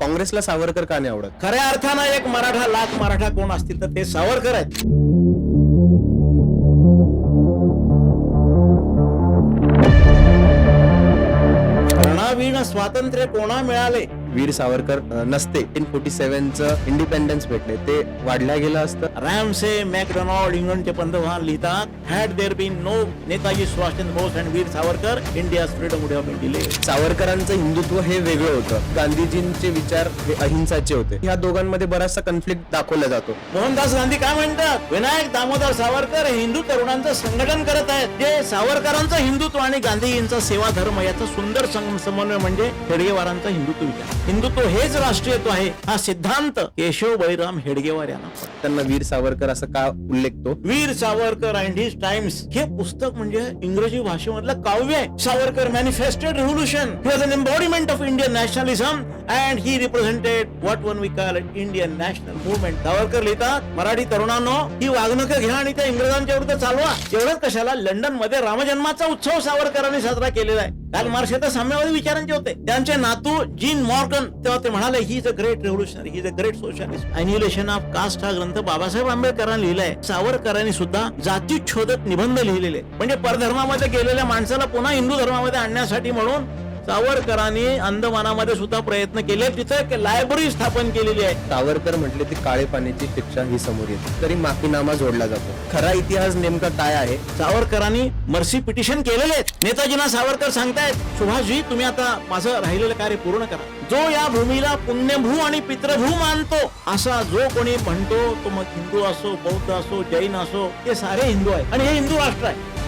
काँग्रेसला सावरकर का नाही आवडत? खऱ्या अर्थानं एक मराठा लाख मराठा कोण असतील तर ते सावरकर आहेत. रणवीर स्वातंत्र्य कोणा मिळाले? वीर सावरकर नसते 1947चं इंडिपेंडन्स भेटले ते वाढल्या गेलं असतं. रॅमसे मॅकडोनाल्ड इंग्लंडचे पंतप्रधान लिहितात, had there been no Netaji Subhashchandra Bose and Veer Savarkar, India's freedom would have been delayed. सावरकरांचं हिंदुत्व हे वेगळं होतं, गांधीजींचे विचार हे अहिंसाचे होते. ह्या दोघांमध्ये बराचसा कॉन्फ्लिक्ट दाखवला जातो. मोहनदास गांधी काय म्हणतात? विनायक दामोदर सावरकर हे हिंदू तरुणांचं संघटन करत आहेत. जे सावरकरांचं हिंदुत्व आणि गांधीजींचा सेवा धर्म याचा सुंदर समन्वय म्हणजे हेडगेवारांचा हिंदुत्व विचार. हिंदुत्व हेच राष्ट्रीयत्व आहे हा सिद्धांत केशव बळीराम हेडगेवार यांना. त्यांना वीर सावरकर असं का उल्लेखतो? Veer Savarkar and his times हे पुस्तक म्हणजे इंग्रजी भाषेमधलं काव्य आहे. Savarkar manifested revolution, he was an embodiment of Indian nationalism and he represented what one we call Indian national movement. Savarkar लिहितात, मराठी तरुणांनो ही वागणूक घ्या आणि त्या इंग्रजांच्या विरुद्ध चालवा. एवढंच कशाला, लंडन मध्ये रामजन्माचा उत्सव सावरकरांनी साजरा केलेला आहे. काल मार्क्स तर साम्यवादी विचारांचे होते. त्यांचे नातू जीन मॉर्गन तेव्हा ते म्हणाले, he is a great revolutionary, he is a great socialist. Annihilation of caste हा ग्रंथ बाबासाहेब आंबेडकरांनी लिहिलाय. सावरकरांनी सुद्धा जाती शोधक निबंध लिहिलेले, म्हणजे परधर्मामध्ये गेलेल्या माणसाला पुन्हा हिंदू धर्मामध्ये आणण्यासाठी म्हणून सावरकरांनी अंदमानामध्ये सुद्धा प्रयत्न केले. तिथे एक लायब्ररी स्थापन केलेली आहे. सावरकर म्हटले ती काळे पाण्याची शिक्षा ही समोर येते, तरी माफीनामा जोडला जातो. खरा इतिहास नेमका काय आहे? सावरकरांनी मर्सी पिटिशन केलेले आहेत. नेताजींना सावरकर सांगतायत, सुभाषजी तुम्ही आता माझं राहिलेलं कार्य पूर्ण करा. जो या भूमीला पुण्यभू आणि पितृभू मानतो असा जो कोणी म्हणतो, तो मग हिंदू असो, बौद्ध असो, जैन असो, हे सारे हिंदू आहेत आणि हे हिंदू राष्ट्र आहे.